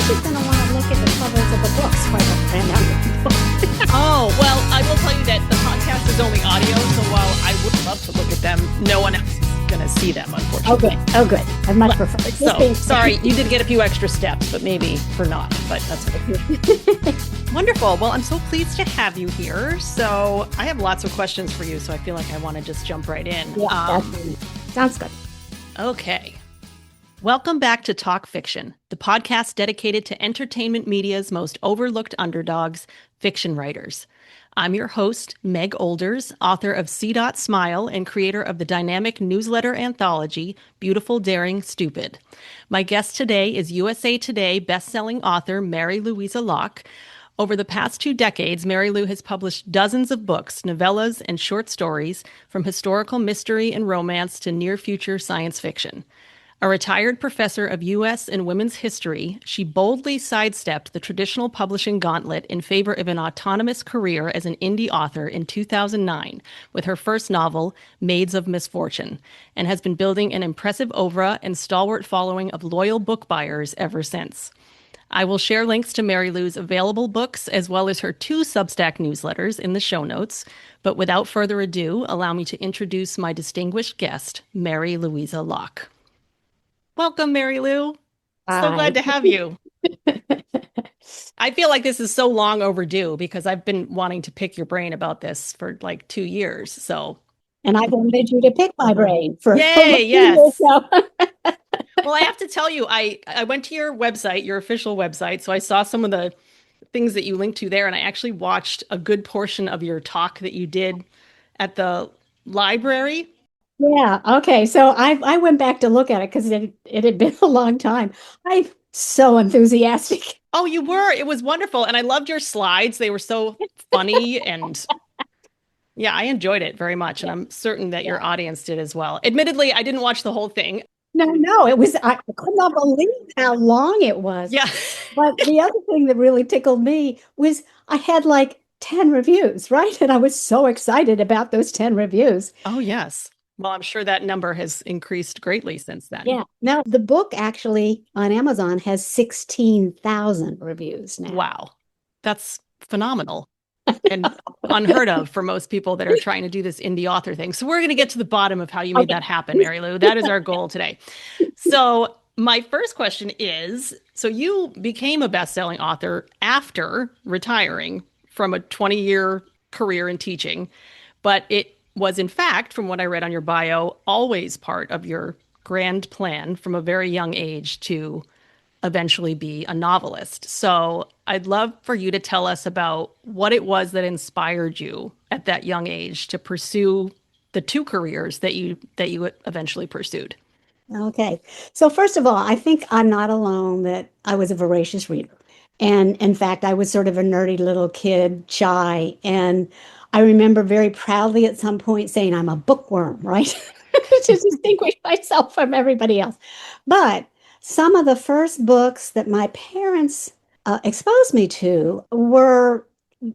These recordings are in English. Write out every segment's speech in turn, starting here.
you're going to want to look at the covers of the books while I ran down your book. Oh, well, I will tell you that the podcast is only audio, so while I would love to look at them, no one else is going to see them, unfortunately. Oh, good. I much prefer it. So, sorry, you did get a few extra steps, but maybe for not, but that's okay. Wonderful. Well, I'm so pleased to have you here. So I have lots of questions for you, so I feel like I want to just jump right in. Yeah, sounds good. Okay. Welcome back to Talk Fiction, the podcast dedicated to entertainment media's most overlooked underdogs, fiction writers. I'm your host, Meg Olders, author of C. Smile and creator of the dynamic newsletter anthology, Beautiful, Daring, Stupid. My guest today is USA Today bestselling author Mary Louisa Locke. Over the past 2 decades, Mary Lou has published dozens of books, novellas, and short stories, from historical mystery and romance to near-future science fiction. A retired professor of U.S. and women's history, she boldly sidestepped the traditional publishing gauntlet in favor of an autonomous career as an indie author in 2009 with her first novel, Maids of Misfortune, and has been building an impressive oeuvre and stalwart following of loyal book buyers ever since. I will share links to Mary Lou's available books as well as her 2 Substack newsletters in the show notes. But without further ado, allow me to introduce my distinguished guest, Mary Louisa Locke. Welcome, Mary Lou. So glad to have you. I feel like this is so long overdue because I've been wanting to pick your brain about this for like 2 years. And I wanted you to pick my brain for Yay, yes. So. Well, I have to tell you, I went to your website, your official website, so I saw some of the things that you linked to there, and I actually watched a good portion of your talk that you did at the library. Yeah. Okay. So I went back to look at it because it had been a long time. I'm so enthusiastic. Oh, you were. It was wonderful. And I loved your slides. They were so funny. And yeah, I enjoyed it very much. And I'm certain that your audience did as well. Admittedly, I didn't watch the whole thing. No, I could not believe how long it was. Yeah. But the other thing that really tickled me was I had like 10 reviews, right? And I was so excited about those 10 reviews. Oh, yes. Well, I'm sure that number has increased greatly since then. Yeah. Now, the book actually on Amazon has 16,000 reviews now. Wow. That's phenomenal and unheard of for most people that are trying to do this indie author thing. So we're going to get to the bottom of how you made that happen, Mary Lou. That is our goal today. So my first question is, so you became a best-selling author after retiring from a 20-year career in teaching, but it was, in fact, from what I read on your bio, always part of your grand plan from a very young age to eventually be a novelist. So I'd love for you to tell us about what it was that inspired you at that young age to pursue the 2 careers that you eventually pursued. Okay. So first of all, I think I'm not alone that I was a voracious reader. And in fact, I was sort of a nerdy little kid, shy, and I remember very proudly at some point saying I'm a bookworm, right? To distinguish myself from everybody else. But some of the first books that my parents exposed me to were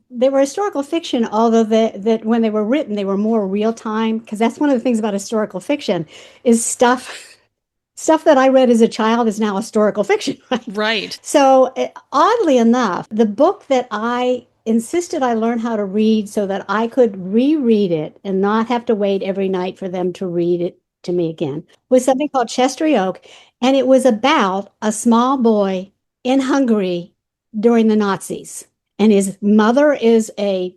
historical fiction, although that when they were written, they were more real time, because that's one of the things about historical fiction is stuff that I read as a child is now historical fiction. Right. So oddly enough, the book that I insisted I learn how to read so that I could reread it and not have to wait every night for them to read it to me again was something called Chestery Oak. And it was about a small boy in Hungary during the Nazis. And his mother is a,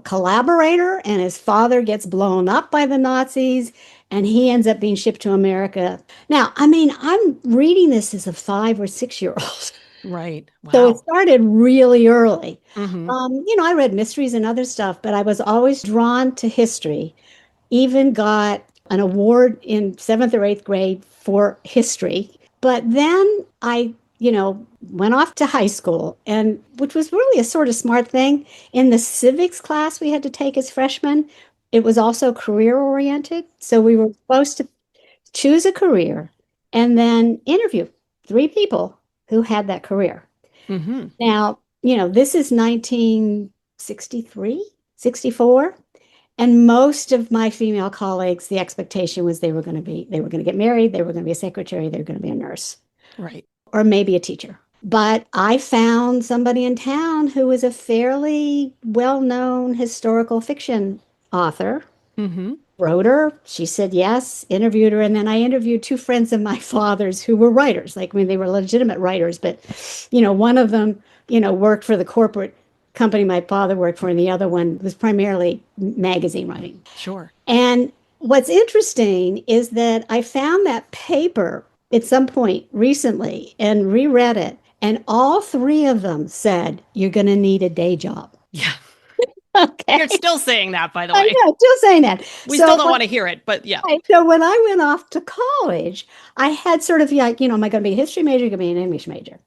collaborator, and his father gets blown up by the Nazis, and he ends up being shipped to America. Now, I mean, I'm reading this as a 5 or 6-year-old. Right. Wow. So it started really early. Mm-hmm. I read mysteries and other stuff, but I was always drawn to history. Even got an award in 7th or 8th grade for history. But then I, went off to high school, and which was really a sort of smart thing. In the civics class we had to take as freshmen, it was also career oriented. So we were supposed to choose a career and then interview 3 people who had that career. Mm-hmm. Now, this is 1963, 64. And most of my female colleagues, the expectation was they were going to get married, they were going to be a secretary, they were going to be a nurse. Right. Or maybe a teacher. But I found somebody in town who was a fairly well-known historical fiction author, Mm-hmm. wrote her. She said yes, interviewed her. And then I interviewed two friends of my father's who were writers. Like, I mean, they were legitimate writers, but, one of them, worked for the corporate company my father worked for, and the other one was primarily magazine writing. Sure. And what's interesting is that I found that paper at some point recently and reread it. And all three of them said, you're going to need a day job. Yeah. Okay. You're still saying that, by the I way. know, still saying that. We still So don't want to hear it, but yeah. right. So when I went off to college, I had sort of like, am I going to be a history major, going to be an English major?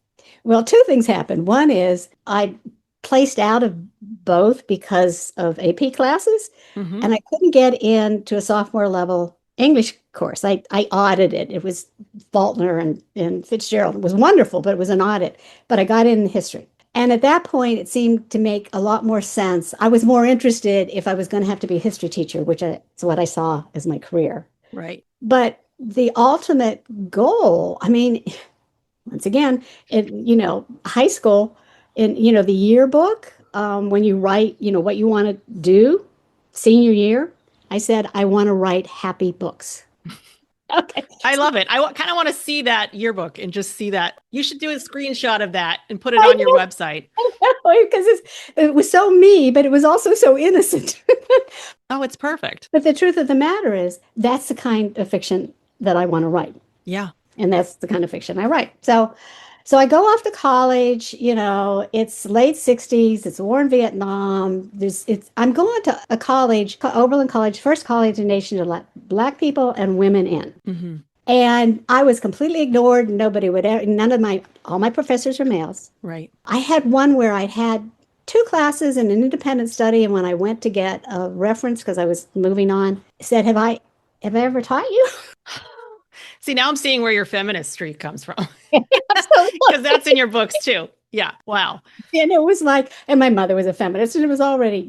Well, two things happened. One is I placed out of both because of AP classes, Mm-hmm. and I couldn't get into a sophomore level English course. I audited. It was Faulkner and Fitzgerald. It was wonderful, but it was an audit. But I got in history. And at that point, it seemed to make a lot more sense. I was more interested if I was going to have to be a history teacher, which is what I saw as my career. Right. But the ultimate goal, I mean, once again, high school, the yearbook, when you write, what you want to do, senior year, I said, I want to write happy books. Okay. I love it. I kind of want to see that yearbook and just see that. You should do a screenshot of that and put it I on your website. know, because it was so me, but it was also so innocent. Oh, it's perfect. But the truth of the matter is, that's the kind of fiction that I want to write. Yeah. And that's the kind of fiction I write. So I go off to college, it's late 60s, it's war in Vietnam. I'm going to a college, Oberlin College, first college in the nation to let Black people and women in. Mm-hmm. And I was completely ignored. Nobody would ever, all my professors were males. Right. I had one where I'd had two classes and an independent study. And when I went to get a reference, because I was moving on, said, have I ever taught you? See, now I'm seeing where your feminist streak comes from So, because that's in your books too. Yeah. Wow. and it was like, and my mother was a feminist, and it was already,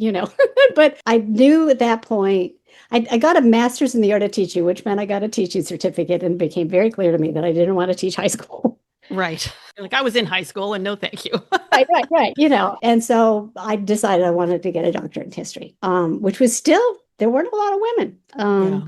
but I knew at that point, I got a master's in the art of teaching, which meant I got a teaching certificate, and it became very clear to me that I didn't want to teach high school. Right. Like I was in high school and no thank you. Right. And so I decided I wanted to get a doctorate in history, which was still, there weren't a lot of women. Yeah.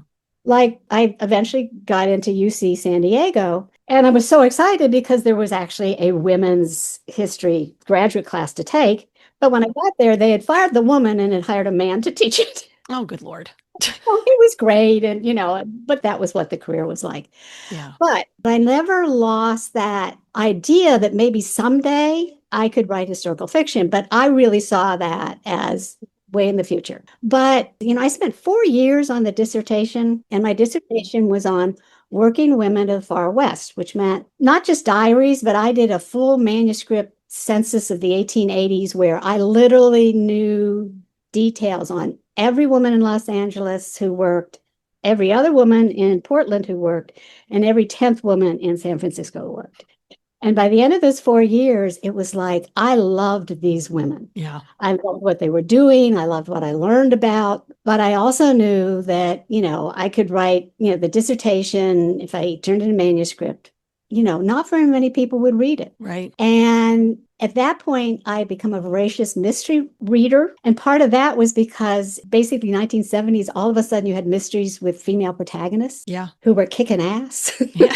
Like I eventually got into UC San Diego, and I was so excited because there was actually a women's history graduate class to take. But when I got there, they had fired the woman and had hired a man to teach it. Oh, good Lord. Well, it was great. And, but that was what the career was like. Yeah. But I never lost that idea that maybe someday I could write historical fiction. But I really saw that as way in the future. But, I spent 4 years on the dissertation, and my dissertation was on working women of the far West, which meant not just diaries, but I did a full manuscript census of the 1880s where I literally knew details on every woman in Los Angeles who worked, every other woman in Portland who worked, and every 10th woman in San Francisco who worked. And by the end of those 4 years, it was like, I loved these women. Yeah. I loved what they were doing. I loved what I learned about. But I also knew that, I could write, the dissertation if I turned in a manuscript. Not very many people would read it. Right. And at that point, I had become a voracious mystery reader. And part of that was because basically 1970s, all of a sudden you had mysteries with female protagonists Yeah. who were kicking ass. Yeah.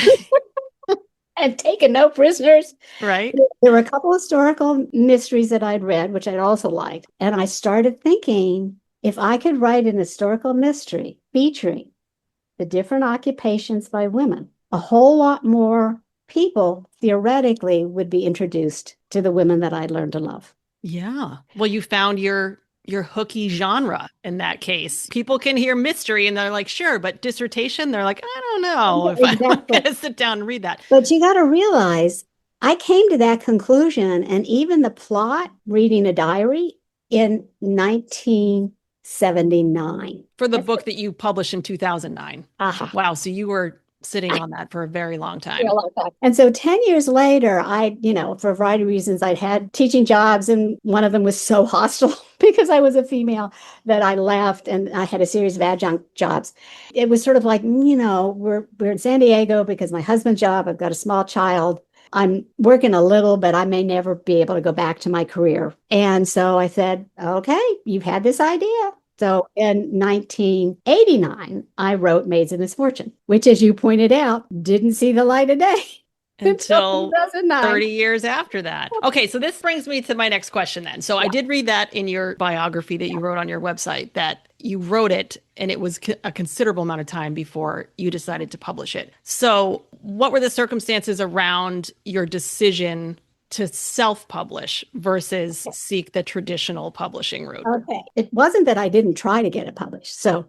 And taking no prisoners. Right. There were a couple of historical mysteries that I'd read, which I'd also liked. And I started thinking, if I could write an historical mystery featuring the different occupations by women, a whole lot more people theoretically would be introduced to the women that I'd learned to love. Yeah. Well, you found your hooky genre in that case. People can hear mystery and they're like, sure, but dissertation, they're like, I don't know if I'm Exactly. going to sit down and read that. But you got to realize, I came to that conclusion, and even the plot, reading a diary, in 1979. For the book that you published in 2009. Aha. Wow. So you were sitting on that for a very long time. And so 10 years later, for a variety of reasons, I'd had teaching jobs, and one of them was so hostile because I was a female that I left, and I had a series of adjunct jobs. It was sort of like, we're in San Diego because my husband's job, I've got a small child. I'm working a little, but I may never be able to go back to my career. And so I said, okay, you've had this idea. So in 1989, I wrote Maids of Misfortune, which, as you pointed out, didn't see the light of day until Until 2009. 30 years after that. Okay, so this brings me to my next question then. So I Yeah. did read that in your biography that you wrote on your website that you wrote it and it was a considerable amount of time before you decided to publish it. So, what were the circumstances around your decision to self-publish versus seek the traditional publishing route? Okay. It wasn't that I didn't try to get it published. So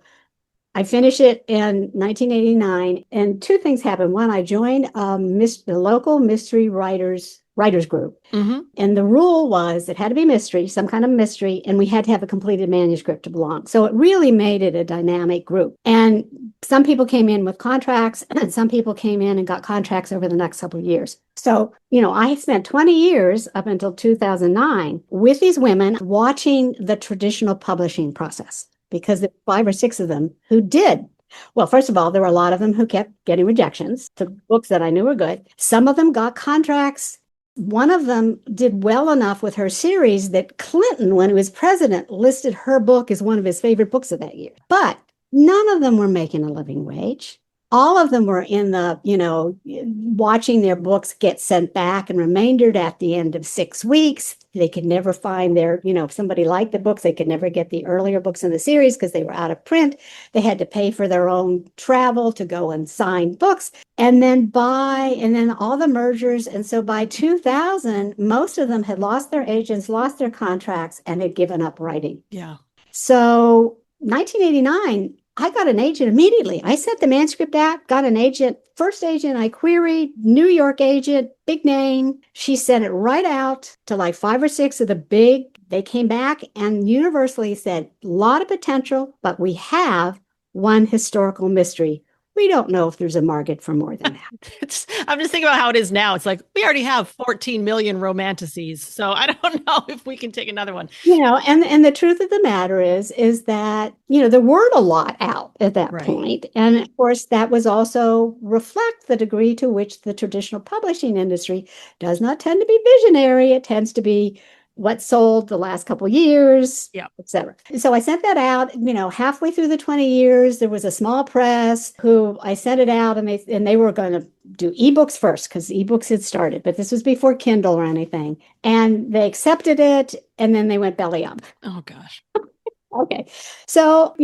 I finished it in 1989, and two things happened. One, I joined the local mystery writers group, Mm-hmm. and the rule was it had to be mystery, some kind of mystery, and we had to have a completed manuscript to belong. So it really made it a dynamic group. And some people came in with contracts, and some people came in and got contracts over the next couple of years. So, I spent 20 years up until 2009 with these women watching the traditional publishing process because there were 5 or 6 of them who did. Well, first of all, there were a lot of them who kept getting rejections to books that I knew were good. Some of them got contracts. One of them did well enough with her series that Clinton, when he was president, listed her book as one of his favorite books of that year. But none of them were making a living wage. All of them were in the, watching their books get sent back and remaindered at the end of 6 weeks. They could never find if somebody liked the books, they could never get the earlier books in the series because they were out of print. They had to pay for their own travel to go and sign books and then all the mergers. And so by 2000, most of them had lost their agents, lost their contracts, and had given up writing. Yeah. So 1989, I got an agent immediately. I sent the manuscript out, got an agent, first agent I queried, New York agent, big name. She sent it right out to like 5 or 6 of the big. They came back and universally said, a lot of potential, but we have one historical mystery. We don't know if there's a market for more than that. I'm just thinking about how it is now. It's like we already have 14 million romanticises, so I don't know if we can take another one. And the truth of the matter is that, there weren't a lot out at that point. And of course, that was also reflect the degree to which the traditional publishing industry does not tend to be visionary. It tends to be what sold the last couple of years, Yeah. et cetera. So I sent that out, halfway through the 20 years, there was a small press who I sent it out and they were going to do ebooks first because ebooks had started, but this was before Kindle or anything. And they accepted it and then they went belly up. Oh, gosh. Okay. So,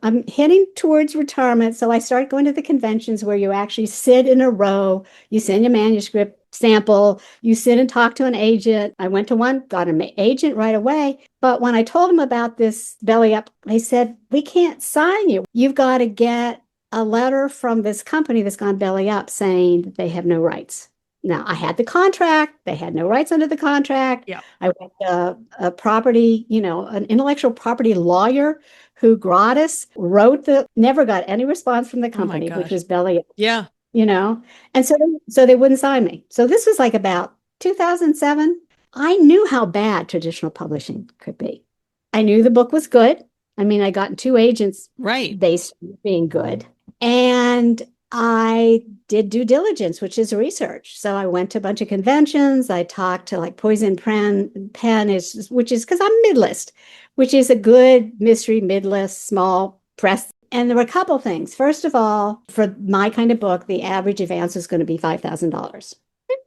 I'm heading towards retirement. So I start going to the conventions where you actually sit in a row, you send your manuscript sample, you sit and talk to an agent. I went to one, got an agent right away. But when I told them about this belly up, they said, we can't sign you. You've got to get a letter from this company that's gone belly up saying that they have no rights. Now, I had the contract. They had no rights under the contract. Yeah. I went to a property, an intellectual property lawyer who gratis never got any response from the company, which was belly up. Yeah. And so they wouldn't sign me. So this was like about 2007. I knew how bad traditional publishing could be. I knew the book was good. I mean, I got 2 agents based on being good. And I did due diligence, which is research. So I went to a bunch of conventions. I talked to like Poison Pen, which is because I'm mid-list, which is a good mystery mid-list, small press. And there were a couple things. First of all, for my kind of book, the average advance was going to be $5,000.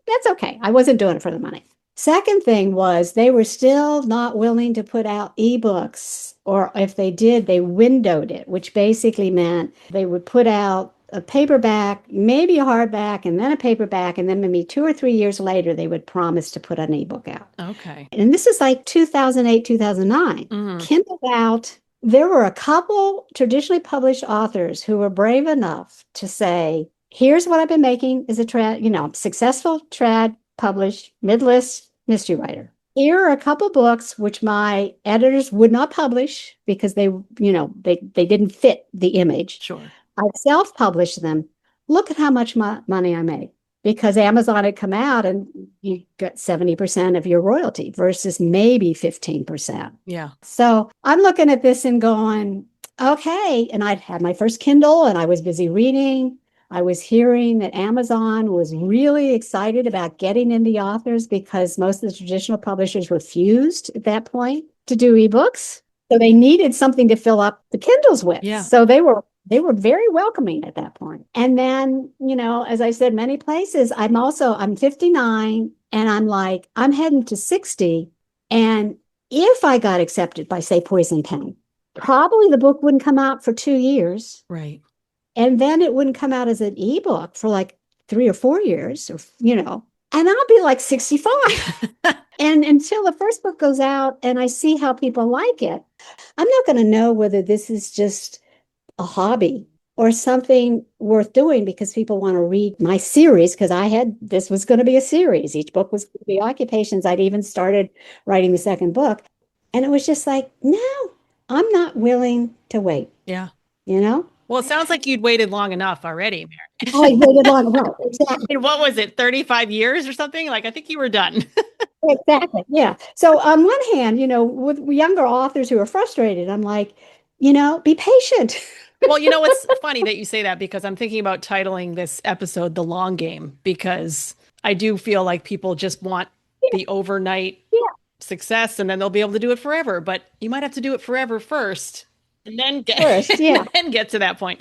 That's okay. I wasn't doing it for the money. Second thing was they were still not willing to put out ebooks, or if they did, they windowed it, which basically meant they would put out a paperback, maybe a hardback, and then a paperback, and then maybe 2 or 3 years later, they would promise to put an ebook out. Okay. And this is like 2008, 2009. Kindle out. There were a couple traditionally published authors who were brave enough to say, here's what I've been making as a successful trad published mid-list mystery writer. Here are a couple books which my editors would not publish because they didn't fit the image. Sure. I self-published them. Look at how much money I made because Amazon had come out and you got 70% of your royalty versus maybe 15%. Yeah. So I'm looking at this and going, okay. And I'd had my first Kindle and I was busy reading. I was hearing that Amazon was really excited about getting in the authors because most of the traditional publishers refused at that point to do ebooks. So they needed something to fill up the Kindles with. Yeah. So they were very welcoming at that point. And then, as I said, many places, I'm 59 and I'm like, I'm heading to 60. And if I got accepted by, say, Poison Pen, probably the book wouldn't come out for 2 years. Right. And then it wouldn't come out as an ebook for like 3 or 4 years, and I'll be like 65. And until the first book goes out and I see how people like it, I'm not going to know whether this is just a hobby or something worth doing because people want to read my series because this was going to be a series. Each book was going to be occupations. I'd even started writing the second book. And it was just like, no, I'm not willing to wait, Yeah. you know? Well, it sounds like you'd waited long enough already, Oh, I Mary. waited long. Right, exactly. And what was it, 35 years or something? Like, I think you were done. Exactly. Yeah. So on one hand, with younger authors who are frustrated, I'm like, be patient. Well, it's funny that you say that because I'm thinking about titling this episode The Long Game because I do feel like people just want Yeah, the overnight yeah. success and then they'll be able to do it forever. But you might have to do it forever first and then get First, and yeah. then get to that point.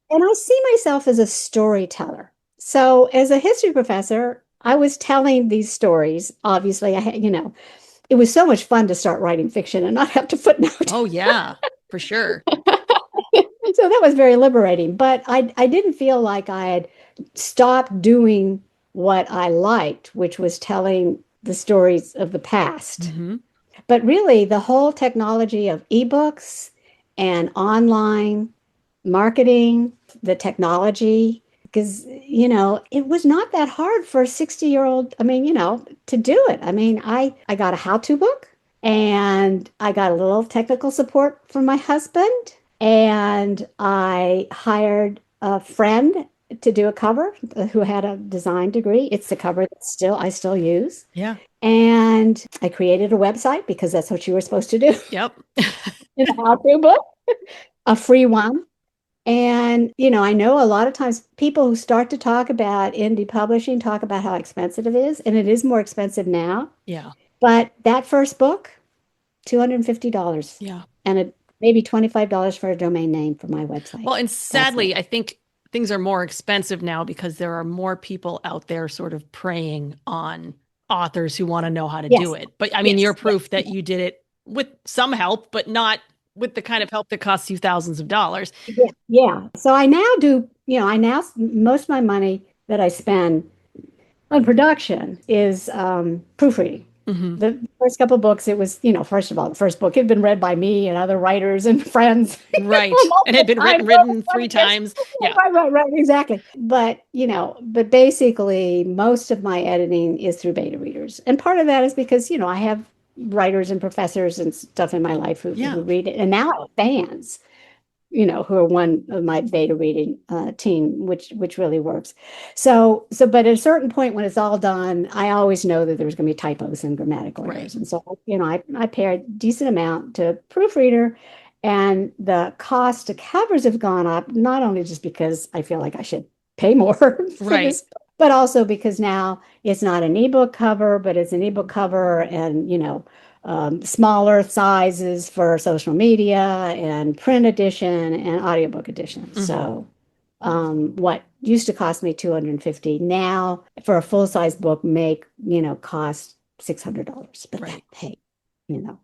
And I see myself as a storyteller. So as a history professor, I was telling these stories. Obviously, it was so much fun to start writing fiction and not have to footnote. Oh yeah, for sure. So that was very liberating. But I didn't feel like I had stopped doing what I liked, which was telling the stories of the past. Hmm. But really, the whole technology of ebooks and online marketing, the technology, because, it was not that hard for a 60-year-old, I mean, to do it. I mean, I got a how-to book and I got a little technical support from my husband and I hired a friend to do a cover who had a design degree. It's the cover that I still use. Yeah. And I created a website because that's what you were supposed to do Yep. in a how-to book, a free one. And, I know a lot of times people who start to talk about indie publishing talk about how expensive it is, and it is more expensive now. Yeah. But that first book, $250, Yeah. and maybe $25 for a domain name for my website. Well, and That's it. sadly, I think things are more expensive now because there are more people out there sort of preying on authors who want to know how to do Yes, it. But I mean, you're yes, yes. proof that you did it with some help, but not with the kind of help that costs you thousands of dollars. Yeah, yeah. So I now do, most of my money that I spend on production is proofreading. Hmm. The first couple of books, it was, first of all, the first book had been read by me and other writers and friends Right. And had multiple been times over written 20 three years. times. Yeah. Right, exactly. But basically, most of my editing is through beta readers. And part of that is because, I have writers and professors and stuff in my life Yeah. who read it. And now I have fans, who are one of my beta reading team, which really works. But at a certain point when it's all done, I always know that there's going to be typos and grammatical Right. errors, and so I pay a decent amount to proofreader, and the cost to covers have gone up not only just because I feel like I should pay more for Right. this, but also because now it's not an ebook cover, but it's an ebook cover, and smaller sizes for social media and print edition and audiobook edition. Hmm. So, what used to cost me 250 now for a full size book cost $600. But Right. hey, you know,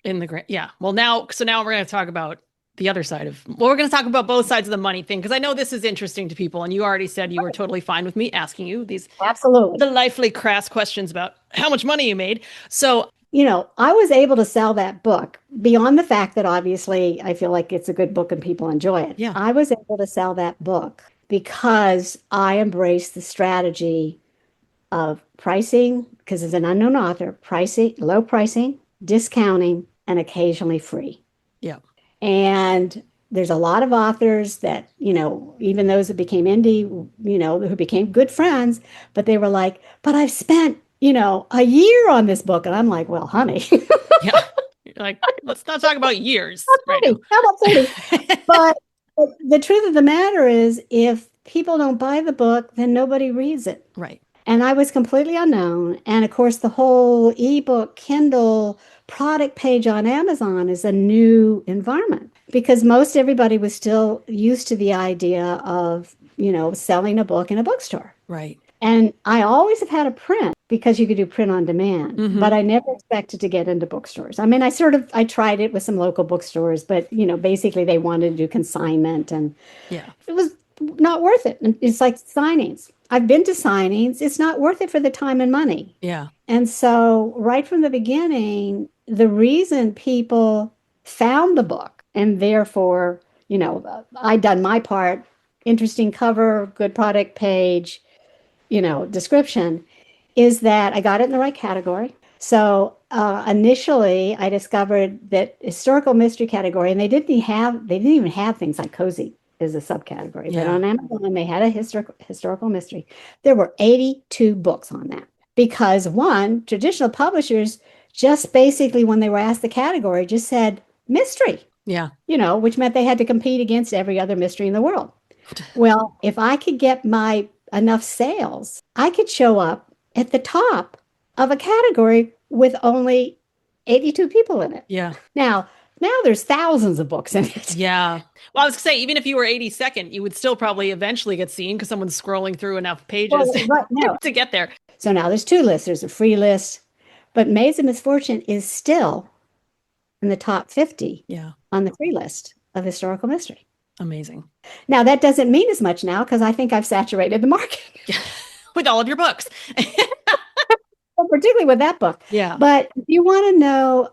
In the grant. Yeah. Well, now we're going to talk about the other side of, well, we're going to talk about both sides of the money thing because I know this is interesting to people. And you already said you were totally fine with me asking you these absolutely. delightfully crass questions about how much money you made. So, I was able to sell that book beyond the fact that obviously I feel like it's a good book and people enjoy it. yeah. I was able to sell that book because I embraced the strategy of pricing, because as an unknown author, low pricing, discounting, and occasionally free. Yeah. And there's a lot of authors that, even those that became indie, who became good friends, but they were like, but I've spent, a year on this book. And I'm like, well, honey, Yeah. Like, let's not talk about years right now. how about 30? But the truth of the matter is, if people don't buy the book, then nobody reads it. Right. And I was completely unknown. And of course, the whole ebook, Kindle product page on Amazon is a new environment because most everybody was still used to the idea of, selling a book in a bookstore. Right. And I always have had a print because you could do print on demand, Mm-hmm. but I never expected to get into bookstores. I mean, I tried it with some local bookstores, but basically they wanted to do consignment and Yeah. it was not worth it. And it's like signings. I've been to signings. It's not worth it for the time and money. Yeah. And so, right from the beginning, the reason people found the book and therefore, I done my part, interesting cover, good product page, description, is that I got it in the right category. So initially, I discovered that historical mystery category, and they didn't even have things like cozy as a subcategory. But Yeah. on Amazon, they had a historical mystery. There were 82 books on that because one, traditional publishers just basically, when they were asked the category, just said mystery, Yeah. which meant they had to compete against every other mystery in the world. Well, if I could get my enough sales, I could show up at the top of a category with only 82 people in it. Yeah. Now there's thousands of books in it. Yeah. Well, I was gonna say, even if you were 82nd, you would still probably eventually get seen because someone's scrolling through enough pages Well, right now. to get there. So now there's two lists. There's a free list, but Maids of Misfortune is still in the top 50 Yeah. on the free list of historical mystery. Amazing. Now that doesn't mean as much now because I think I've saturated the market. Yeah. With all of your books. Well, particularly with that book. Yeah. But if you want to know,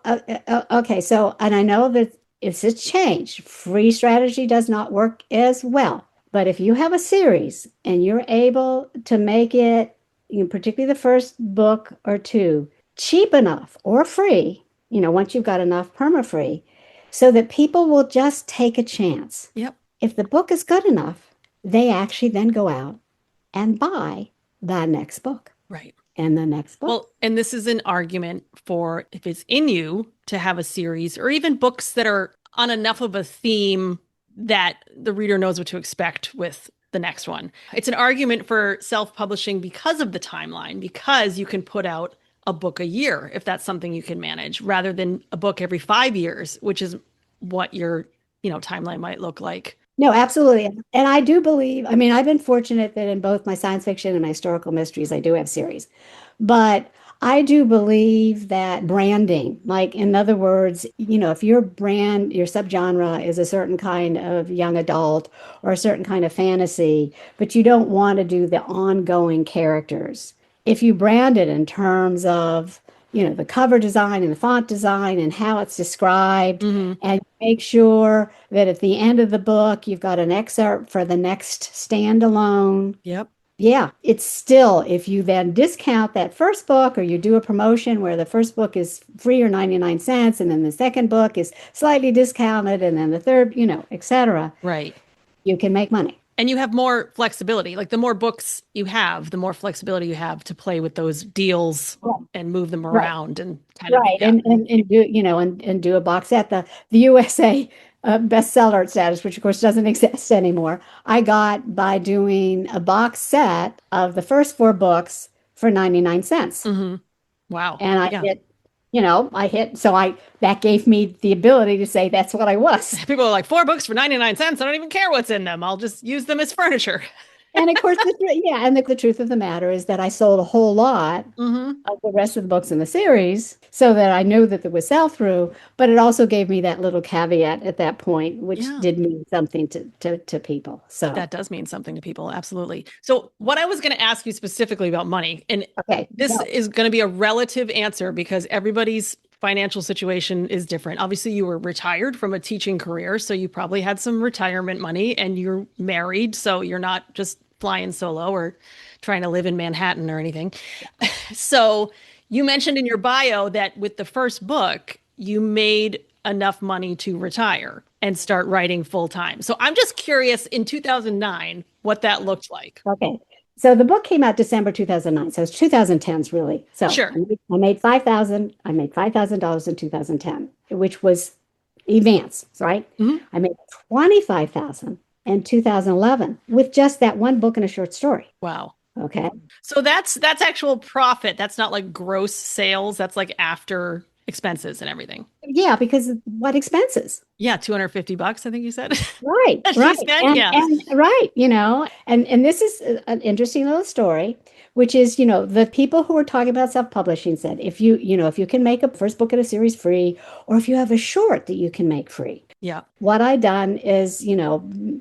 okay, so, and I know that it's a change. Free strategy does not work as well. But if you have a series and you're able to make it, particularly the first book or two, cheap enough or free, once you've got enough perma-free, so that people will just take a chance. Yep. If the book is good enough, they actually then go out and buy the next book. Right. And the next book. Well, and this is an argument for if it's in you to have a series or even books that are on enough of a theme that the reader knows what to expect with the next one. It's an argument for self-publishing because of the timeline, because you can put out a book a year if that's something you can manage, rather than a book every 5 years, which is what your, timeline might look like. No, absolutely. And I do believe, I mean, I've been fortunate that in both my science fiction and my historical mysteries, I do have series. But I do believe that branding, like in other words, if your brand, your subgenre is a certain kind of young adult or a certain kind of fantasy, but you don't want to do the ongoing characters. If you brand it in terms of, the cover design and the font design and how it's described, Mm-hmm. and make sure that at the end of the book, you've got an excerpt for the next standalone. Yep. Yeah, it's still, if you then discount that first book or you do a promotion where the first book is free or 99 cents, and then the second book is slightly discounted, and then the third, etc., Right. you can make money. And you have more flexibility. Like the more books you have, the more flexibility you have to play with those deals and move them Right. around and kind of, Right. yeah. And do, and do a box set. The USA bestseller status, which of course doesn't exist anymore, I got by doing a box set of the first four books for 99 cents. Mm-hmm. Wow. And Yeah. that gave me the ability to say that's what I was. People are like, 4 books for 99 cents. I don't even care what's in them. I'll just use them as furniture. And of course, the truth of the matter is that I sold a whole lot Mm-hmm. of the rest of the books in the series so that I knew that there was sell through, but it also gave me that little caveat at that point, which Yeah. did mean something to people. So That does mean something to people. Absolutely. So what I was going to ask you specifically about money, and okay, this so, is going to be a relative answer because everybody's financial situation is different. Obviously, you were retired from a teaching career, so you probably had some retirement money, and you're married, so you're not just flying solo or trying to live in Manhattan or anything. So you mentioned in your bio that with the first book, you made enough money to retire and start writing full time. So I'm just curious in 2009 what that looked like. okay. So the book came out December 2009. So it's 2010s really. So Sure. I made $5,000 in 2010, which was advance, right? Mhm. I made 25,000 in 2011 with just that one book and a short story. Wow. Okay. So that's actual profit. That's not like gross sales. That's like after expenses and everything. Yeah, because of what expenses? Yeah, 250 bucks, I think you said. Right, That she right. spent. And Yeah. and right, and this is an interesting little story, which is, the people who were talking about self-publishing said if you can make a first book in a series free, or if you have a short that you can make free. Yeah. What I done is,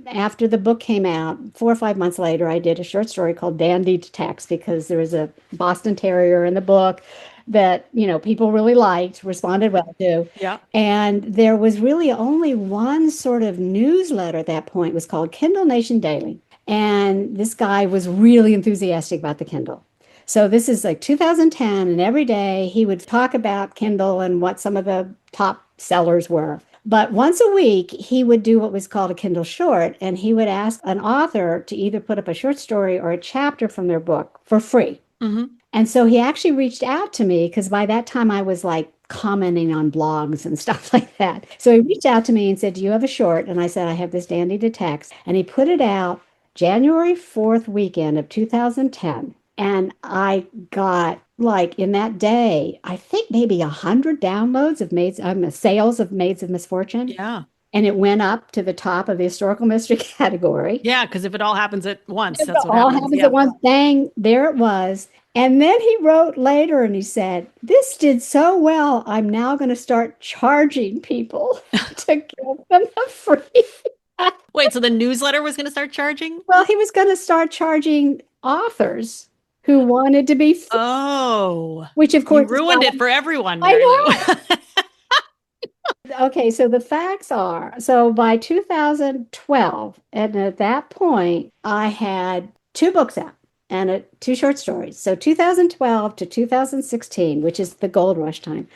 after the book came out, 4 or 5 months later, I did a short story called Dandy to Text because there was a Boston Terrier in the book that, people really liked, responded well to. Yeah. And there was really only one sort of newsletter at that point. It was called Kindle Nation Daily. And this guy was really enthusiastic about the Kindle. So this is like 2010, and every day he would talk about Kindle and what some of the top sellers were. But once a week, he would do what was called a Kindle Short, and he would ask an author to either put up a short story or a chapter from their book for free. Hmm. And so he actually reached out to me because by that time I was like commenting on blogs and stuff like that. So he reached out to me and said, "Do you have a short?" And I said, "I have this Dandy to Text." And he put it out January 4th weekend of 2010. And I got like in that day, I think maybe 100 downloads of sales of Maids of Misfortune. Yeah. And it went up to the top of the historical mystery category. Yeah, because if it all happens at once, It that's what all happens. happens Yeah. at once. Bang, there it was. And then he wrote later and he said, "This did so well, I'm now going to start charging people to give them a free." Wait, so the newsletter was going to start charging? Well, he was going to start charging authors who wanted to be free, Oh, which of you course is ruined not. it for everyone, I Mary know. Lou. Okay, so the facts are, so by 2012, and at that point, I had two books out and two short stories. So 2012 to 2016, which is the gold rush time,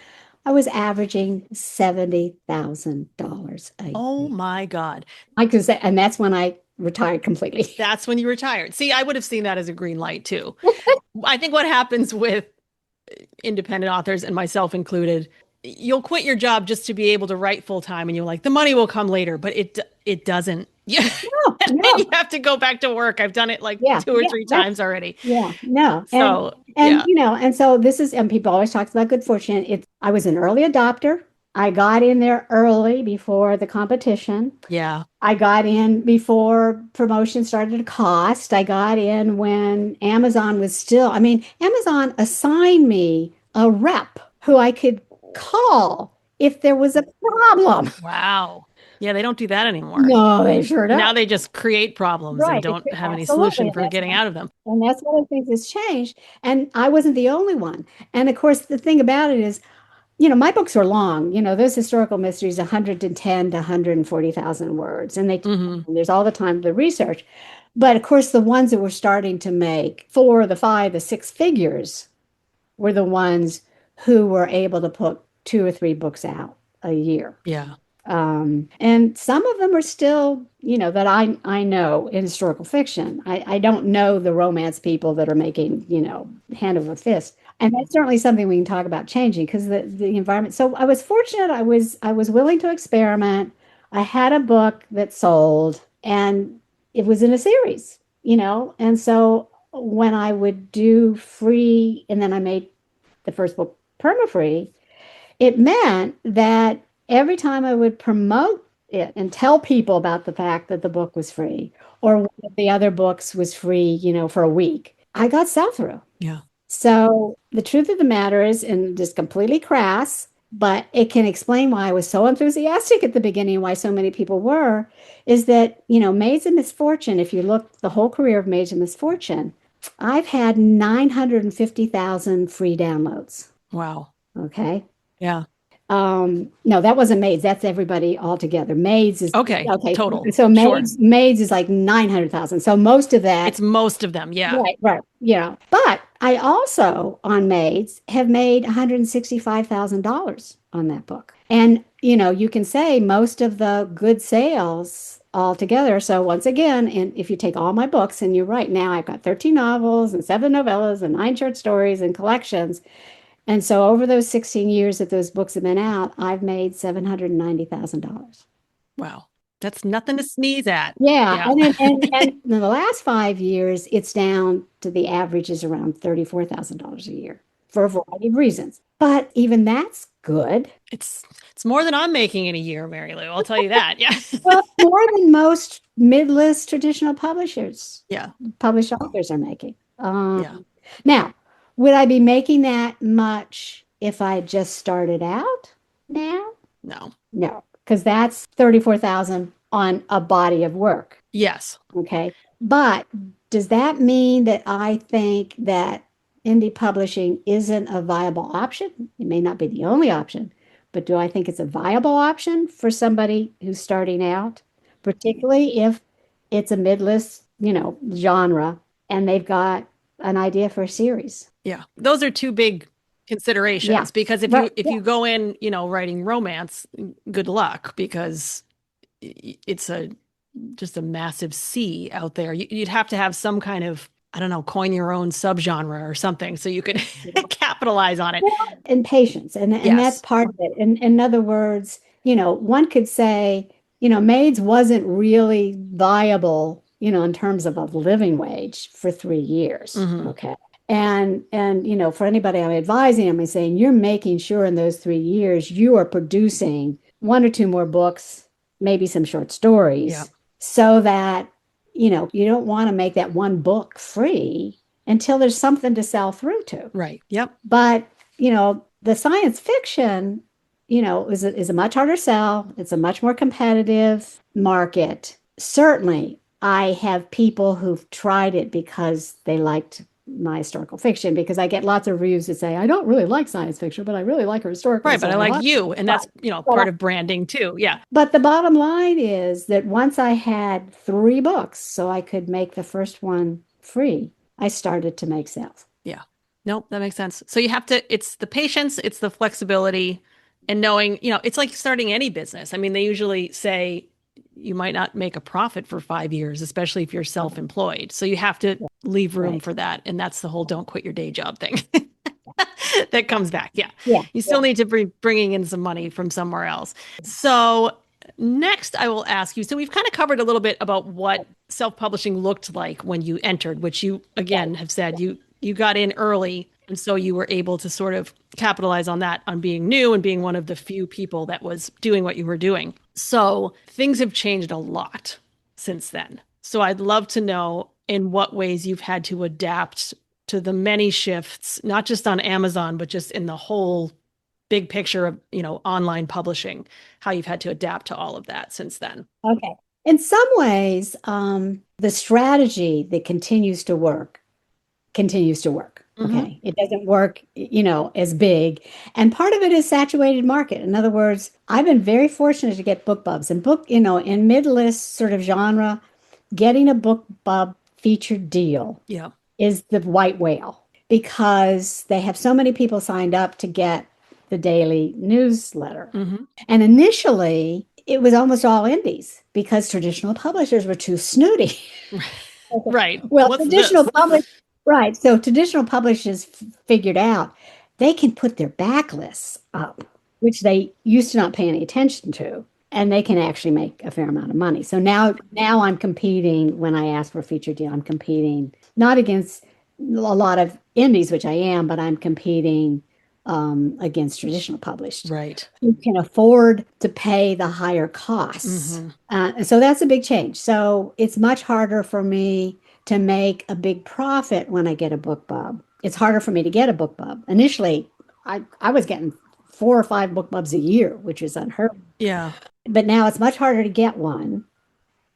I was averaging $70,000 a Oh year. my God. I could say, and that's when I retired completely. That's when you retired. See, I would have seen that as a green light too. I think what happens with independent authors and myself included, you'll quit your job just to be able to write full time and you're like, the money will come later, but it doesn't. Yeah. No, And then you no. have to go back to work. I've done it like Yeah, two or yeah, three that's times already. yeah, no. And So, and yeah. and so this is, and people always talk about good fortune. I was an early adopter. I got in there early before the competition. Yeah. I got in before promotion started to cost. I got in when Amazon was still, I mean, Amazon assigned me a rep who I could call if there was a problem. Wow. Yeah, they don't do that anymore. No, they sure Now don't. they just create problems and Right. don't have any Absolutely. solution for getting out of them. And that's what I think has changed. And I wasn't the only one. And of course, the thing about it is, my books are long. Those historical mysteries, 110 to 140,000 words, and Hmm. there's all the time for the research. But of course, the ones that were starting to make four, the five, the six figures were the ones who were able to put two or three books out a year. Yeah. And some of them are still, that I know in historical fiction. I don't know the romance people that are making, hand over fist. And that's certainly something we can talk about changing because the environment. So I was fortunate. I was willing to experiment. I had a book that sold and it was in a series, And so when I would do free and then I made the first book perma-free, it meant that every time I would promote it and tell people about the fact that the book was free or one of the other books was free, for a week, I got sell-through. Yeah. So the truth of the matter is, and just completely crass, but it can explain why I was so enthusiastic at the beginning, why so many people were, is that, Maids of Misfortune, if you look the whole career of Maids of Misfortune, I've had 950,000 free downloads. Wow. Okay. Yeah. No, that wasn't Maids. That's everybody all together. Maids is Okay. okay. Total. So Sure. Maids is like 900,000. So most of that, It's most of them. Yeah. right, right. But I also on Maids have made $165,000 on that book. And you can say most of the good sales all together. So once again, and if you take all my books and you're right now, I've got 13 novels and 7 novellas and 9 short stories and collections. And so over those 16 years that those books have been out, I've made $790,000. Wow. That's nothing to sneeze at. Yeah, Yeah. and in the last 5 years, it's down to the average is around $34,000 a year for a variety of reasons. But even that's good. It's it's more than I'm making in a year, Mary Lou. I'll tell you that. Yeah. Well, more than most mid-list traditional publishers, Yeah. published authors are making. Yeah. Now, would I be making that much if I just started out now? No. No, because that's 34,000 on a body of work. Yes. Okay. But does that mean that I think that indie publishing isn't a viable option? It may not be the only option, but do I think it's a viable option for somebody who's starting out, particularly if it's a mid-list, genre and they've got an idea for a series? Yeah. Those are two big Yeah. considerations because if Right. you if Yeah. you go in, writing romance, good luck because it's a just a massive sea out there. You'd have to have some kind of, I don't know, coin your own subgenre or something so you could capitalize on it. Well, and patience, and that's Yes. part of it. In other words, one could say, Maids wasn't really viable, in terms of a living wage for 3 years. Hmm. Okay. And for anybody I'm advising, I'm saying you're making sure in those 3 years you are producing one or two more books, maybe some short Yeah. stories, so that, you don't want to make that one book free until there's something to sell through to. Right. Yep. But, the science fiction, is a much harder sell. It's a much more competitive market. Certainly, I have people who've tried it because they liked my historical fiction, because I get lots of reviews that say, I don't really like science fiction, but I really like her historical. Right. But So I I like bought you. And that's, it. part of branding too. Yeah. But the bottom line is that once I had 3 books, so I could make the first one free, I started to make sales. Yeah. Nope, that makes sense. So you have to, it's the patience, it's the flexibility, and knowing, it's like starting any business. I mean, they usually say you might not make a profit for 5 years, especially if you're self-employed. So you have to leave room Right. for that. And that's the whole don't quit your day job thing that comes back. Yeah. Yeah. You still Yeah. need to be bringing in some money from somewhere else. So next, I will ask you. So we've kind of covered a little bit about what self-publishing looked like when you entered, which you again have said you got in early, and so you were able to sort of capitalize on that, on being new and being one of the few people that was doing what you were doing. So things have changed a lot since then. So I'd love to know in what ways you've had to adapt to the many shifts, not just on Amazon, but just in the whole big picture of, online publishing, how you've had to adapt to all of that since then. Okay. In some ways, the strategy that continues to work. Mm-hmm. Okay. It doesn't work, as big. And part of it is saturated market. In other words, I've been very fortunate to get book bubs and in mid-list sort of genre, getting a book bub featured deal Yeah. is the white whale, because they have so many people signed up to get the daily newsletter. Mm-hmm. And initially, it was almost all indies because traditional publishers were too snooty. Right. Well, What's this? right. So traditional publishers figured out they can put their backlists up, which they used to not pay any attention to, and they can actually make a fair amount of money. So now I'm competing when I ask for a feature deal. I'm competing not against a lot of indies, which I am, but I'm competing against traditional published Right. who can afford to pay the higher costs. Mm-hmm. So that's a big change. So it's much harder for me to make a big profit when I get a book bub. It's harder for me to get a book bub. Initially, I was getting 4 or 5 book bubs a year, which is unheard of. Yeah. But now it's much harder to get one.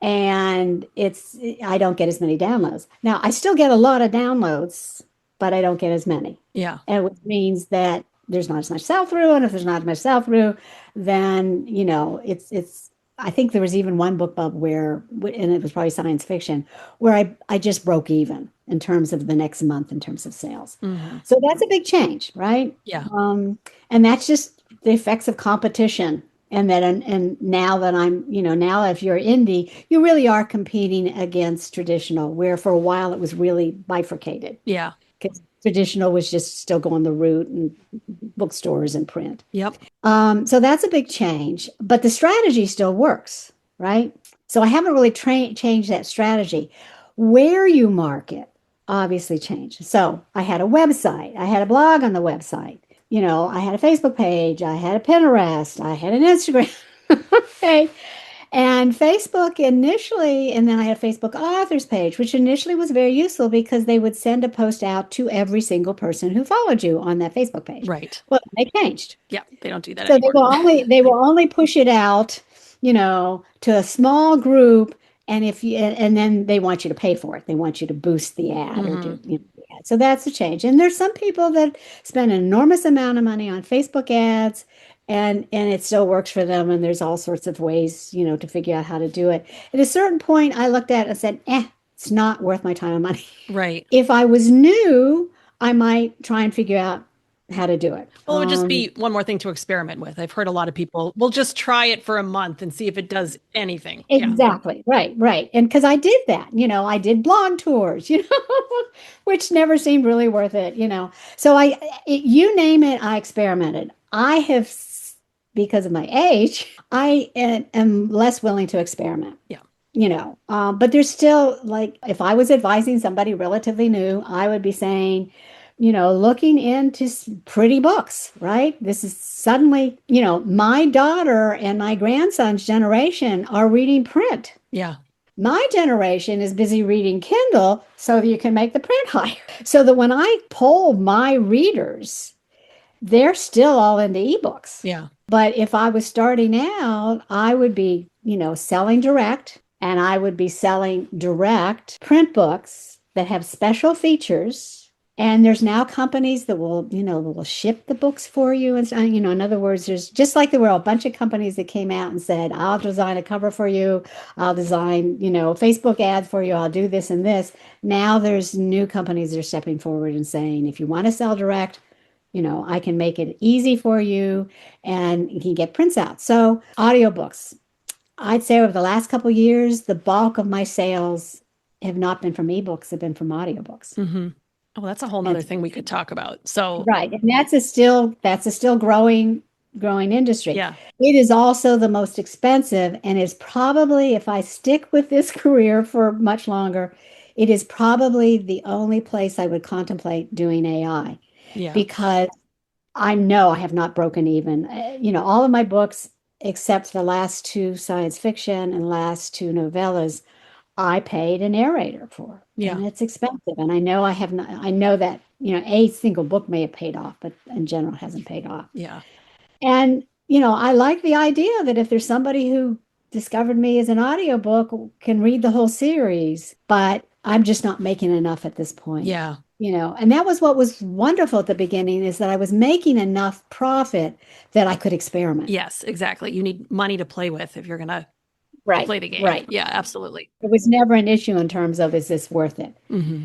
And I don't get as many downloads. Now, I still get a lot of downloads, but I don't get as many. Yeah. And which means that there's not as much sell through. And if there's not as much sell through, then, it's, I think there was even one book bub where, and it was probably science fiction, where I just broke even in terms of the next month in terms of sales. Mm-hmm. So that's a big change, right? Yeah. And that's just the effects of competition. And now that now if you're indie, you really are competing against traditional, where for a while it was really bifurcated. Yeah. Because traditional was just still going the route and bookstores and print. Yep. So that's a big change, but the strategy still works. right? So I haven't really changed that strategy. Where you market obviously changed. So I had a website, I had a blog on the website. I had a Facebook page, I had a Pinterest, I had an Instagram. Okay. And Facebook initially, and then I had a Facebook authors page, which initially was very useful because they would send a post out to every single person who followed you on that Facebook page. Right. Well, they changed. Yeah, they don't do that So anymore. they will only push it out, to a small group, and if you and then they want you to pay for it. They want you to boost the ad or Hmm. do the ad. So that's a change. And there's some people that spend an enormous amount of money on Facebook ads and it still works for them. And there's all sorts of ways, to figure out how to do it. At a certain point, I looked at it and said, it's not worth my time and money. Right. If I was new, I might try and figure out how to do it. Well, it would just be one more thing to experiment with. I've heard a lot of people will just try it for a month and see if it does anything. Yeah. Exactly. Right. Right. And because I did that, I did blog tours, which never seemed really worth it. So you name it, I experimented. Because of my age, I am less willing to experiment. Yeah. But there's still like if I was advising somebody relatively new, I would be saying, looking into pretty books, right? This is suddenly, my daughter and my grandson's generation are reading print. Yeah. My generation is busy reading Kindle so that you can make the print higher. So that when I poll my readers, they're still all into ebooks. Yeah. But if I was starting out, I would be, selling direct and I would be selling direct print books that have special features. And there's now companies that will ship the books for you. And, in other words, there's just like there were a bunch of companies that came out and said, I'll design a cover for you. I'll design, Facebook ads for you. I'll do this and this. Now there's new companies that are stepping forward and saying, if you want to sell direct, I can make it easy for you and you can get prints out. So audiobooks, I'd say over the last couple of years, the bulk of my sales have not been from ebooks, have been from audiobooks. Hmm. Oh, that's a whole nother And thing we could talk about. So, right. And that's a still growing industry. yeah. It is also the most expensive and is probably, if I stick with this career for much longer, it is probably the only place I would contemplate doing AI Yeah. because I know I have not broken even. All of my books, except the last two science fiction and last two novellas, I paid a narrator for, Yeah. and it's expensive. And I know I have not, I know that, a single book may have paid off, but in general hasn't paid off. Yeah. And, I like the idea that if there's somebody who discovered me as an audiobook can read the whole series, but I'm just not making enough at this point. Yeah. And that was what was wonderful at the beginning is that I was making enough profit that I could experiment. Yes, exactly. You need money to play with if you're going to Right, play the game. right. Yeah, absolutely. It was never an issue in terms of is this worth it? Hmm.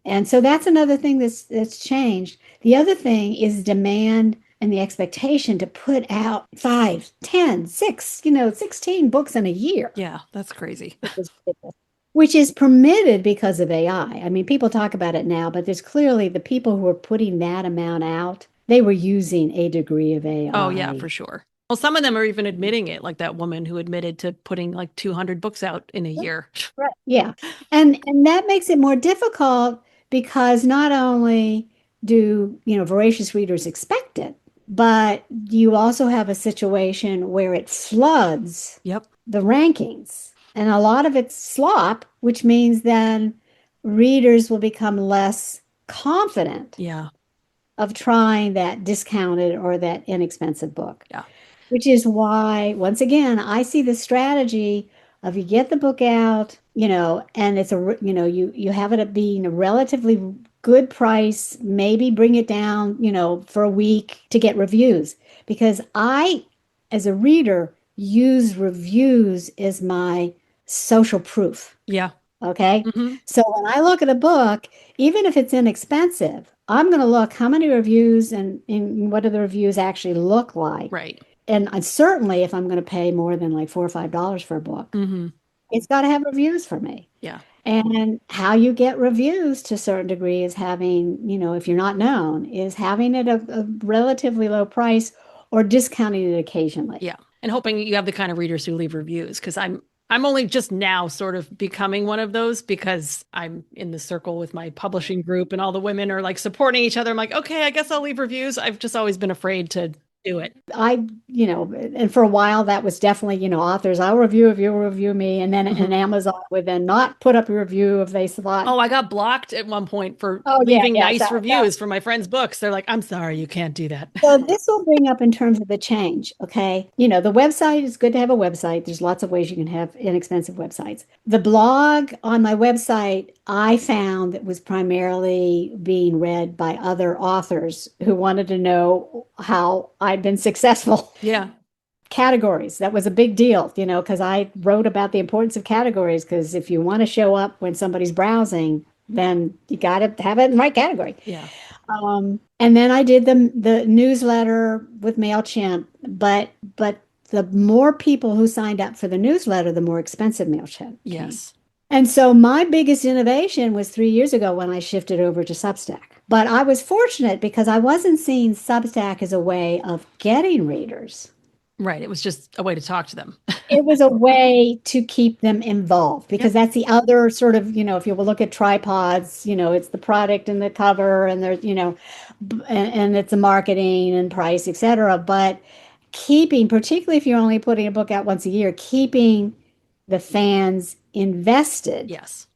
And so that's another thing that's changed. The other thing is demand and the expectation to put out 5, 10, 6, 16 books in a year, Yeah, that's crazy. which is permitted because of AI. I mean, people talk about it now, but there's clearly the people who are putting that amount out, they were using a degree of Oh, yeah, AI. for sure. Well, some of them are even admitting it, like that woman who admitted to putting like 200 books out in a year. Right. Yeah. And that makes it more difficult because not only do, voracious readers expect it, but you also have a situation where it floods Yep. the rankings. And a lot of it's slop, which means then readers will become less confident Yeah. of trying that discounted or that inexpensive book. Yeah. Which is why, once again, I see the strategy of you get the book out, and it's you have it at being a relatively good price, maybe bring it down, for a week to get reviews. Because I, as a reader, use reviews as my social proof. Yeah. Okay. Hmm. So when I look at a book, even if it's inexpensive, I'm going to look how many reviews and what do the reviews actually look like. Right. And certainly if I'm going to pay more than like $4 or $5 for a book, Hmm. it's got to have reviews for me. Yeah. And how you get reviews to a certain degree is having, if you're not known, is having it a relatively low price or discounting it occasionally. Yeah. And hoping you have the kind of readers who leave reviews because I'm only just now sort of becoming one of those because I'm in the circle with my publishing group and all the women are like supporting each other. I'm like, okay, I guess I'll leave reviews. I've just always been afraid to do it. And for a while that was definitely, authors, I'll review if you review me. And then Mhm. and Amazon would then not put up a review if they thought, Oh, I got blocked at one point for oh yeah, leaving yeah. nice reviews for my friends' books. They're like, I'm sorry, you can't do that. So this will bring up in terms of the change, okay? The website is good to have a website. There's lots of ways you can have inexpensive websites. The blog on my website, I found that was primarily being read by other authors who wanted to know how I'd been successful. Yeah. Categories, that was a big deal, because I wrote about the importance of categories, because if you want to show up when somebody's browsing, then you got to have it in the right category. Yeah. And then I did the newsletter with MailChimp, but the more people who signed up for the newsletter, the more expensive MailChimp came. Yes. And so my biggest innovation was 3 years ago when I shifted over to Substack. But I was fortunate because I wasn't seeing Substack as a way of getting readers. Right. It was just a way to talk to them. It was a way to keep them involved because Yep. that's the other sort of, if you will look at tripods, it's the product and the cover and there's, and it's the marketing and price, et cetera. But keeping, particularly if you're only putting a book out once a year, keeping the fans invested. Yes.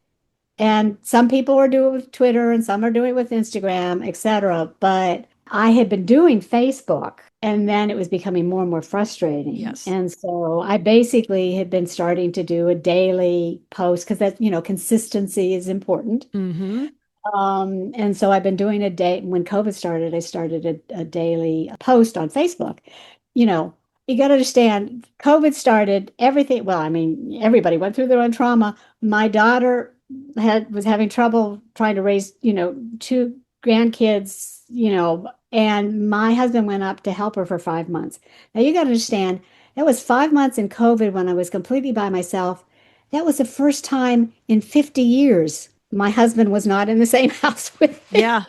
And some people are doing it with Twitter and some are doing it with Instagram, et cetera. But I had been doing Facebook and then it was becoming more and more frustrating. Yes. And so I basically had been starting to do a daily post because that, consistency is important. Mm-hmm. And so I've been doing a day when COVID started, I started a daily post on Facebook. You know, you got to understand, COVID started everything. Well, I mean, everybody went through their own trauma. My daughter was having trouble trying to raise, two grandkids, and my husband went up to help her for 5 months. Now you got to understand, that was 5 months in COVID when I was completely by myself. That was the first time in 50 years my husband was not in the same house with me. Yeah.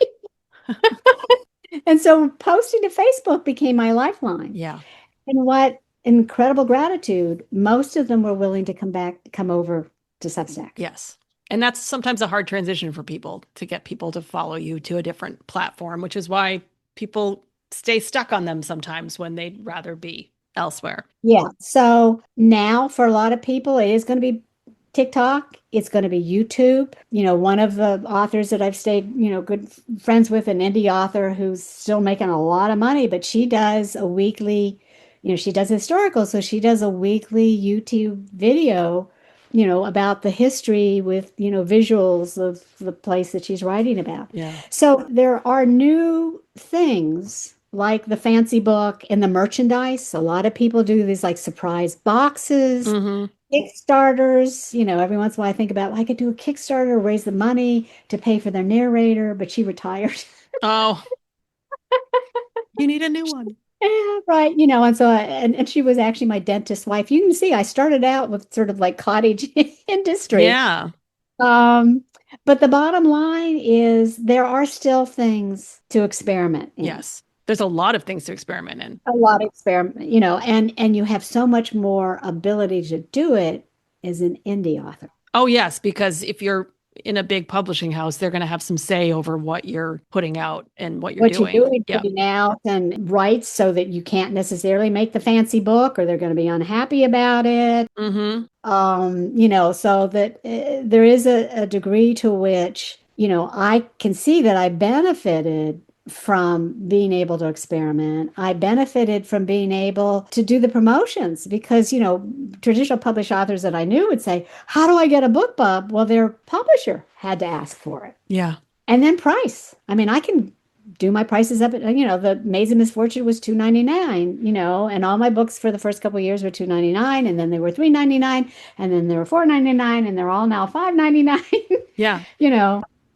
And so posting to Facebook became my lifeline. Yeah. And what incredible gratitude, most of them were willing to come over to Substack. Yes. And that's sometimes a hard transition for people to get people to follow you to a different platform, which is why people stay stuck on them sometimes when they'd rather be elsewhere. Yeah. So now for a lot of people, it is going to be TikTok. It's going to be YouTube. One of the authors that I've stayed, good friends with, an indie author who's still making a lot of money, but she does a weekly, she does historical. So she does a weekly YouTube video, about the history with, visuals of the place that she's writing about. Yeah. So there are new things like the fancy book and the merchandise. A lot of people do these like surprise boxes. Mm-hmm. Kickstarters, every once in a while I think about, well, I could do a Kickstarter, raise the money to pay for their narrator, but she retired. Oh, you need a new one. Yeah, right. And so and she was actually my dentist wife. You can see I started out with sort of like cottage industry. Yeah. Um, but the bottom line is there are still things to experiment in. Yes. There's a lot of things to experiment in. A lot of experiment, and you have so much more ability to do it as an indie author. Oh, yes, because if you're in a big publishing house, they're going to have some say over what you're putting out and what you're What doing. you're doing, Yeah. putting out and rights so that you can't necessarily make the fancy book or they're going to be unhappy about it. Mm-hmm. So that there is a degree to which, I can see that I benefited from being able to experiment. I benefited from being able to do the promotions because, traditional published authors that I knew would say, how do I get a book, Bob? Well, their publisher had to ask for it. Yeah. And then price. I mean, I can do my prices up at, the Maze of Misfortune was $2.99, and all my books for the first couple of years were $2.99, and then they were $3.99, and then they were $4.99, and they're all now $5.99. Yeah.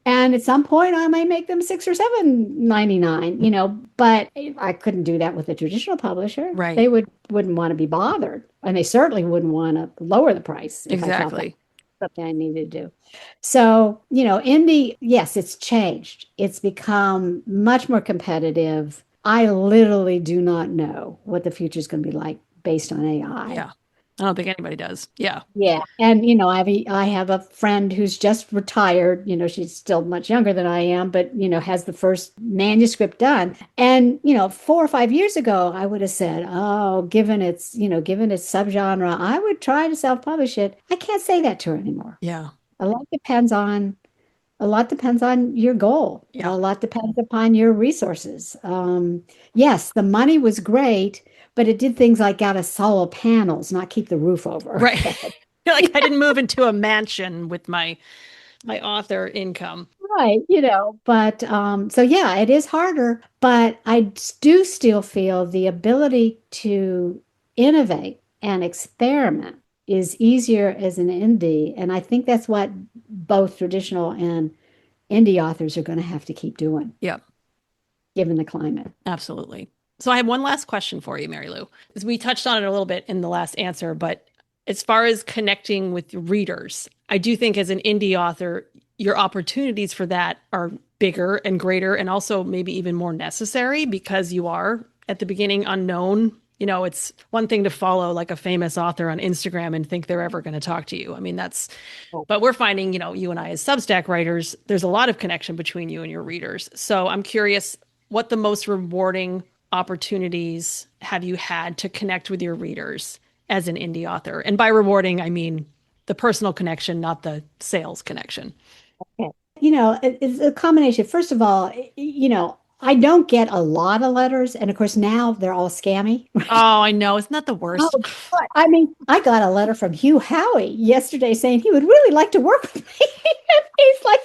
And at some point I might make them $6 or $7.99, but I couldn't do that with a traditional publisher. Right. They wouldn't want to be bothered, and they certainly wouldn't want to lower the price if I felt Exactly. something I needed to do. So, indie, yes, it's changed. It's become much more competitive. I literally do not know what the future is going to be like based on AI. Yeah. I don't think anybody does. Yeah. Yeah. And, I have a friend who's just retired. She's still much younger than I am, but, has the first manuscript done. And, 4 or 5 years ago, I would have said, oh, given its subgenre, I would try to self-publish it. I can't say that to her anymore. Yeah. A lot depends on a lot depends on your goal. Yeah. A lot depends upon your resources. Yes, the money was great, but it did things like got us solar panels, not keep the roof over our Right. head. Like I didn't move into a mansion with my author income. Right, but so yeah, it is harder, but I do still feel the ability to innovate and experiment is easier as an indie. And I think that's what both traditional and indie authors are going to have to keep doing, Yeah, given the climate. absolutely. So I have one last question for you, Mary Lou. Because we touched on it a little bit in the last answer, but as far as connecting with readers, I do think as an indie author, your opportunities for that are bigger and greater and also maybe even more necessary because you are at the beginning unknown. It's one thing to follow like a famous author on Instagram and think they're ever going to talk to you. I mean, but we're finding, you and I as Substack writers, there's a lot of connection between you and your readers. So I'm curious what the most rewarding opportunities have you had to connect with your readers as an indie author? And by rewarding, I mean the personal connection, not the sales connection. Okay. It's a combination. First of all, I don't get a lot of letters, and of course now they're all scammy. Oh, I know. Isn't that the Oh, worst? God. I mean, I got a letter from Hugh Howey yesterday saying he would really like to work with me. He's like,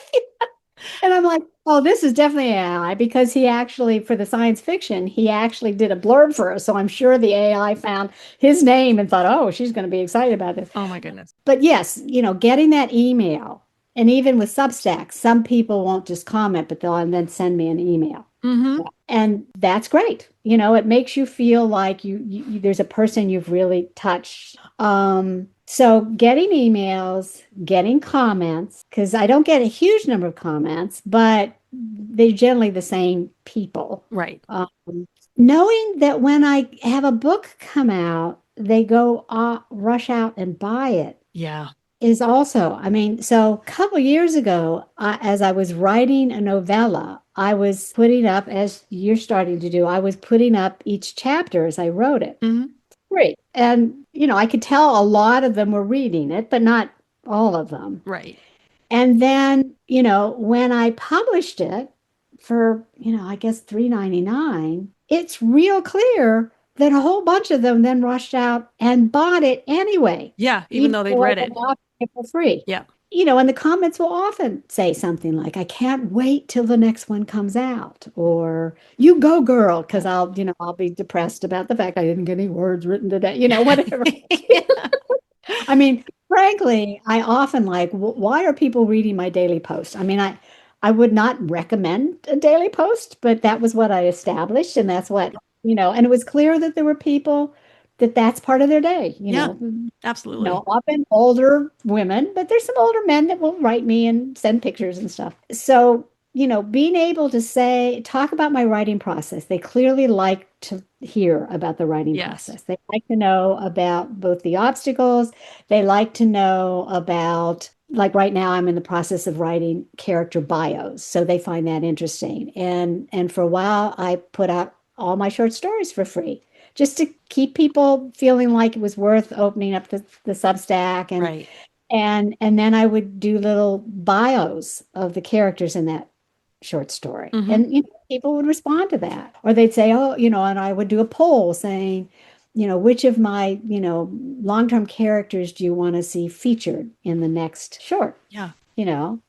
and I'm like, oh, this is definitely AI because he actually, for the science fiction, he actually did a blurb for us. So I'm sure the AI found his name and thought, oh, she's going to be excited about this. Oh my goodness. But yes, getting that email, and even with Substack, some people won't just comment, but they'll and then send me an email. Mm-hmm. And that's great. It makes you feel like there's a person you've really touched. So getting emails, getting comments, because I don't get a huge number of comments, but they're generally the same people. Right. Knowing that when I have a book come out, they go rush out and buy it Yeah. is also, I mean, so a couple years ago, as I was writing a novella, I was putting up, as you're starting to do, I was putting up each chapter as I wrote it. Mm-hmm. Great. And, I could tell a lot of them were reading it, but not all of them. Right. And then, when I published it for, I guess $3.99, it's real clear that a whole bunch of them then rushed out and bought it anyway, Yeah. Even even though they'd though I read was it. offering it for free. Yeah. And the comments will often say something like, I can't wait till the next one comes out, or you go, girl, because I'll be depressed about the fact I didn't get any words written today, whatever. Yeah. I mean, frankly, I often like, why are people reading my daily post? I mean, I would not recommend a daily post, but that was what I established, and that's what, and it was clear that there were people that that's part of their day, Yeah. Absolutely. often older women, but there's some older men that will write me and send pictures and stuff. So, being able to talk about my writing process, they clearly like to hear about the writing Yes. process. They like to know about both the obstacles. They like to know about, like right now, I'm in the process of writing character bios. So they find that interesting. And for a while, I put out all my short stories for free, just to keep people feeling like it was worth opening up the Substack. And Right. and then I would do little bios of the characters in that short story. Mm-hmm. And people would respond to that. Or they'd say, oh, and I would do a poll saying, which of my, long-term characters do you want to see featured in the next short? Yeah. You know,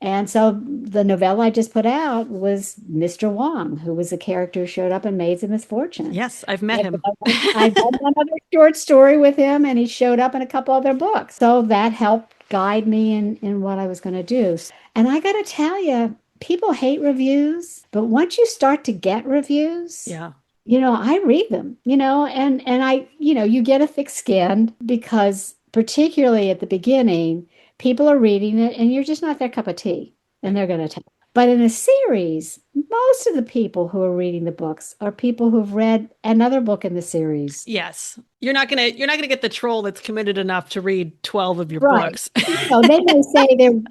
and so the novella I just put out was Mr. Wong, who was a character who showed up in Maids of Misfortune. Yes. I've met him. I've done another short story with him, and he showed up in a couple other books. So that helped guide me in what I was going to do. And I got to tell you, people hate reviews, but once you start to get reviews, Yeah. I read them, and I, you get a thick skin because particularly at the beginning, people are reading it and you're just not their cup of tea and they're going to tell. But in a series, most of the people who are reading the books are people who've read another book in the series. Yes. You're not gonna get the troll that's committed enough to read 12 of your Right. books. They may say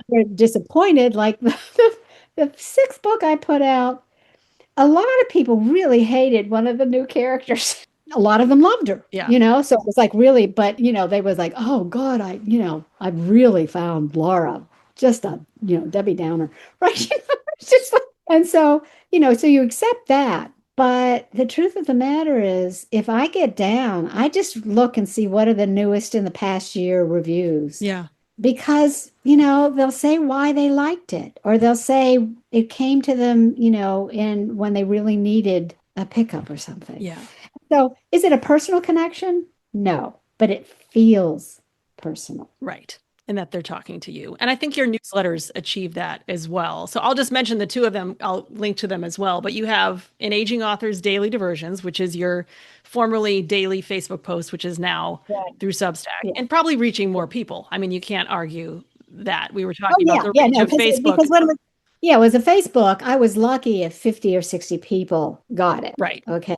they're disappointed. Like the sixth book I put out, a lot of people really hated one of the new characters. A lot of them loved her, Yeah. so it was like really, but they was like, oh God, I really found Laura just a, Debbie Downer, right? It's just like, and so, so you accept that. But the truth of the matter is, if I get down, I just look and see what are the newest in the past year reviews Yeah. because they'll say why they liked it, or they'll say it came to them in when they really needed a pickup or something. Yeah. So is it a personal connection? No, but it feels personal. Right. And that they're talking to you. And I think your newsletters achieve that as well. So I'll just mention the two of them. I'll link to them as well. But you have an Aging Authors Daily Diversions, which is your formerly daily Facebook post, which is now Right. through Substack Yeah. and probably reaching more people. I mean, you can't argue that. We were Oh talking about yeah, the yeah, reach no, of Facebook. because when it was, yeah, it was a Facebook. I was lucky if 50 or 60 people got it. Right. Okay.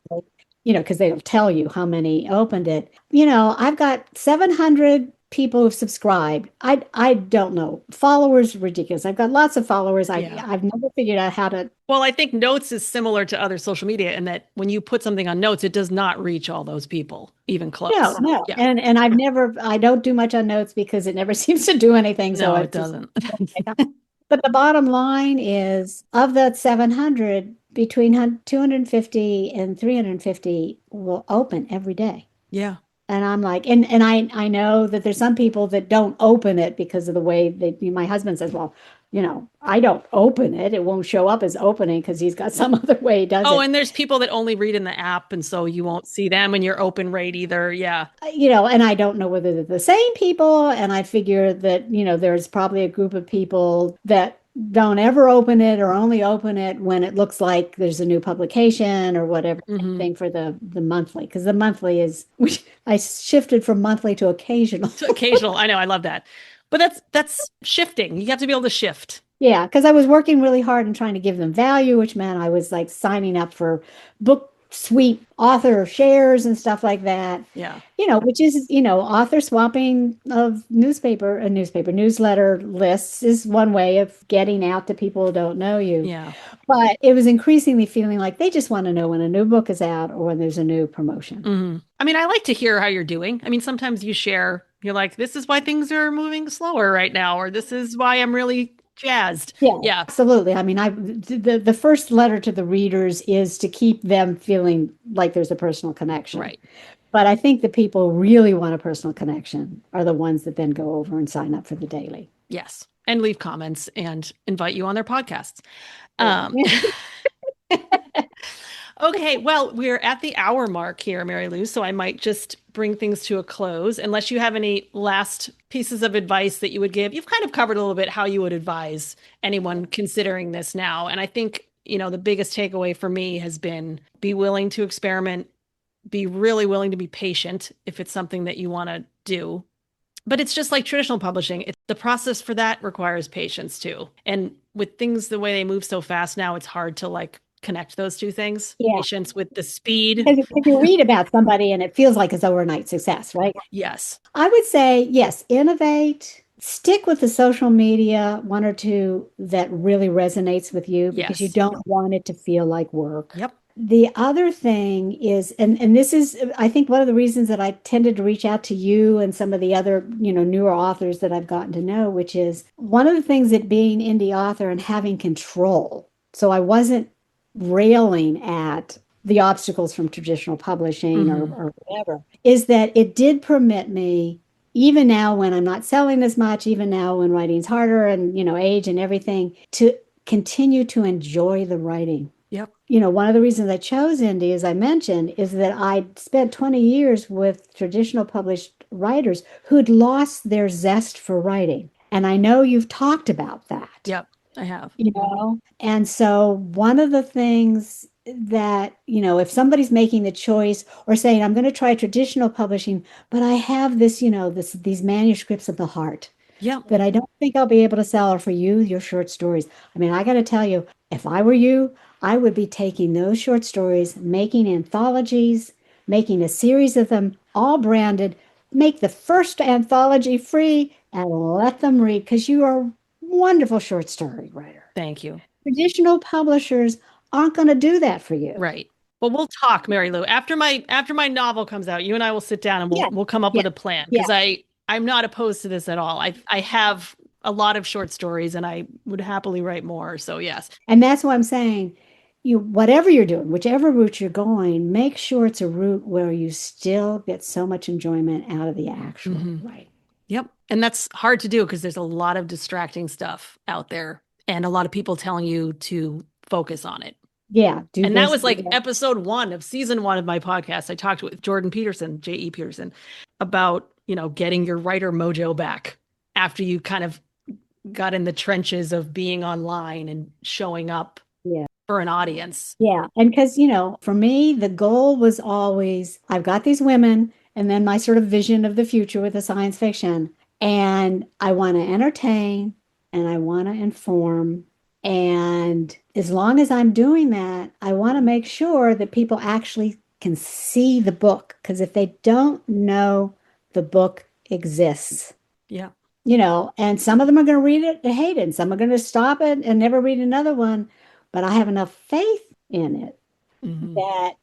Because they don't tell you how many opened it. I've got 700 people who've subscribed. I don't know. Followers, ridiculous. I've got lots of followers. Yeah. I've never figured out how to. Well, I think Notes is similar to other social media in that when you put something on Notes, it does not reach all those people, even close. No, no. Yeah. And I don't do much on notes because it never seems to do anything. So No, it it's just, doesn't. but the bottom line is of that 700, between 250 and 350 will open every day. Yeah. And I'm like, and I know that there's some people that don't open it because of the way my husband says, well, I don't open it. It won't show up as opening because he's got some other way he does Oh, it. and there's people that only read in the app, and so you won't see them in your open rate either. Yeah. And I don't know whether they're the same people. And I figure that, there's probably a group of people that don't ever open it or only open it when it looks like there's a new publication or whatever thing for the monthly. Because the monthly is, I shifted from monthly to occasional. So occasional. I know, I love that. But that's shifting. You have to be able to shift. Yeah, because I was working really hard and trying to give them value, which meant I was like signing up for book suite author shares and stuff like that. Yeah. Which is, author swapping of newspaper newsletter lists is one way of getting out to people who don't know you. Yeah. But it was increasingly feeling like they just want to know when a new book is out or when there's a new promotion. I mean, I like to hear how you're doing. I mean, sometimes you share, you're like, this is why things are moving slower right now, or this is why I'm really jazzed. Yeah, Yeah. absolutely. I mean, the first letter to the readers is to keep them feeling like there's a personal connection. Right. But I think the people who really want a personal connection are the ones that then go over and sign up for the daily. Yes. And leave comments and invite you on their podcasts. Yeah. Okay, well, we're at the hour mark here, Mary Lou, so I might just bring things to a close unless you have any last pieces of advice that you would give. You've kind of covered a little bit how you would advise anyone considering this now. And I think, the biggest takeaway for me has been be willing to experiment, be really willing to be patient if it's something that you want to do. But it's just like traditional publishing. The process for that requires patience too. And with things the way they move so fast now, it's hard to connect those two things. Yeah. Patience with the speed. Because you read about somebody and it feels like it's overnight success, right? Yes. I would say, yes, innovate, stick with the social media, one or two that really resonates with you because you Yes. don't want it to feel like work. Yep. The other thing is, and this is, I think, one of the reasons that I tended to reach out to you and some of the other, newer authors that I've gotten to know, which is one of the things that being indie author and having control. So I wasn't railing at the obstacles from traditional publishing or whatever, is that it did permit me, even now when I'm not selling as much, even now when writing's harder and, age and everything, to continue to enjoy the writing. Yep. One of the reasons I chose indie, as I mentioned, is that I spent 20 years with traditional published writers who'd lost their zest for writing. And I know you've talked about that. Yep. I have. And so one of the things that, if somebody's making the choice or saying, I'm going to try traditional publishing, but I have this, these manuscripts of the heart. Yeah. But I don't think I'll be able to sell for you your short stories. I mean, I got to tell you, if I were you, I would be taking those short stories, making anthologies, making a series of them, all branded, make the first anthology free, and let them read because you are a wonderful short story writer. Thank you. Traditional publishers aren't going to do that for you. Right. Well, we'll talk, Mary Lou. After my novel comes out, you and I will sit down and we'll Yeah, we'll come up yeah, with a plan yeah. because I'm not opposed to this at all. I have a lot of short stories and I would happily write more. So yes. And that's why I'm saying, you whatever you're doing, whichever route you're going, make sure it's a route where you still get so much enjoyment out of the actual Hmm. writing. Yep. And that's hard to do because there's a lot of distracting stuff out there and a lot of people telling you to focus on it. Yeah, do And that this, was do like that. episode 1 of season 1 of my podcast. I talked with Jordan Peterson, J.E. Peterson, about, getting your writer mojo back after you kind of got in the trenches of being online and showing up Yeah. for an audience. Yeah. And because, for me, the goal was always I've got these women and then my sort of vision of the future with the science fiction. And I want to entertain and I want to inform. And as long as I'm doing that, I want to make sure that people actually can see the book. Because if they don't know the book exists, Yeah. and some of them are going to read it and hate it, and some are going to stop it and never read another one. But I have enough faith in it Hmm. that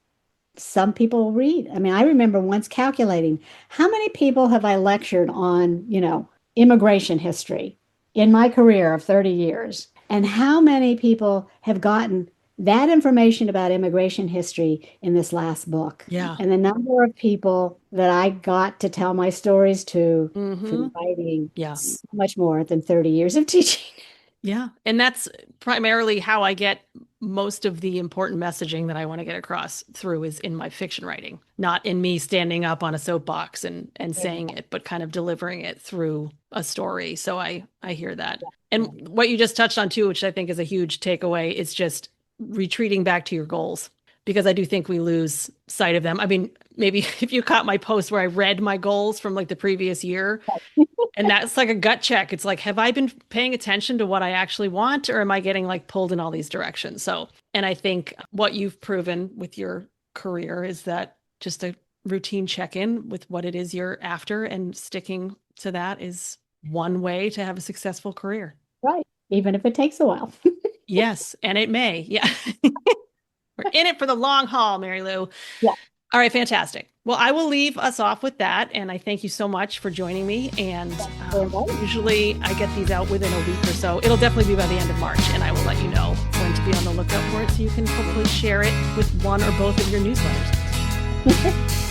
some people will read. I mean, I remember once calculating how many people have I lectured on, immigration history in my career of 30 years, and how many people have gotten that information about immigration history in this last book. Yeah. And the number of people that I got to tell my stories to Hmm. through writing Yeah. so much more than 30 years of teaching. Yeah. And that's primarily how I get most of the important messaging that I want to get across through is in my fiction writing, not in me standing up on a soapbox and saying it, but kind of delivering it through a story. So I hear that. And what you just touched on too, which I think is a huge takeaway, is just retreating back to your goals because I do think we lose sight of them. I mean, maybe if you caught my post where I read my goals from like the previous year, and that's like a gut check. It's like, have I been paying attention to what I actually want, or am I getting like pulled in all these directions? So, and I think what you've proven with your career is that just a routine check in with what it is you're after and sticking to that is one way to have a successful career. Right. Even if it takes a while. Yes. And it may. Yeah. We're in it for the long haul, Mary Lou. Yeah. All right, fantastic. Well, I will leave us off with that. And I thank you so much for joining me. And usually I get these out within a week or so. It'll definitely be by the end of March. And I will let you know when to be on the lookout for it so you can hopefully share it with one or both of your newsletters.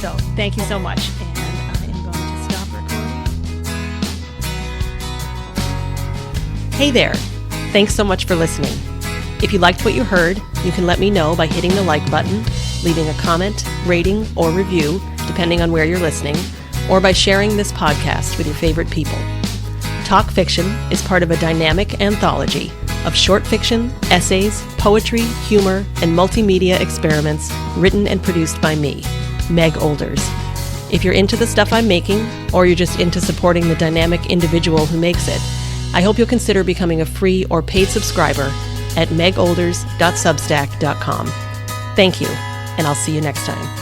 So thank you so much. And I am going to stop recording. Hey there. Thanks so much for listening. If you liked what you heard, you can let me know by hitting the like button, leaving a comment, rating, or review, depending on where you're listening, or by sharing this podcast with your favorite people. Talk Fiction is part of a dynamic anthology of short fiction, essays, poetry, humor, and multimedia experiments written and produced by me, Meg Olders. If you're into the stuff I'm making, or you're just into supporting the dynamic individual who makes it, I hope you'll consider becoming a free or paid subscriber at megolders.substack.com. Thank you, and I'll see you next time.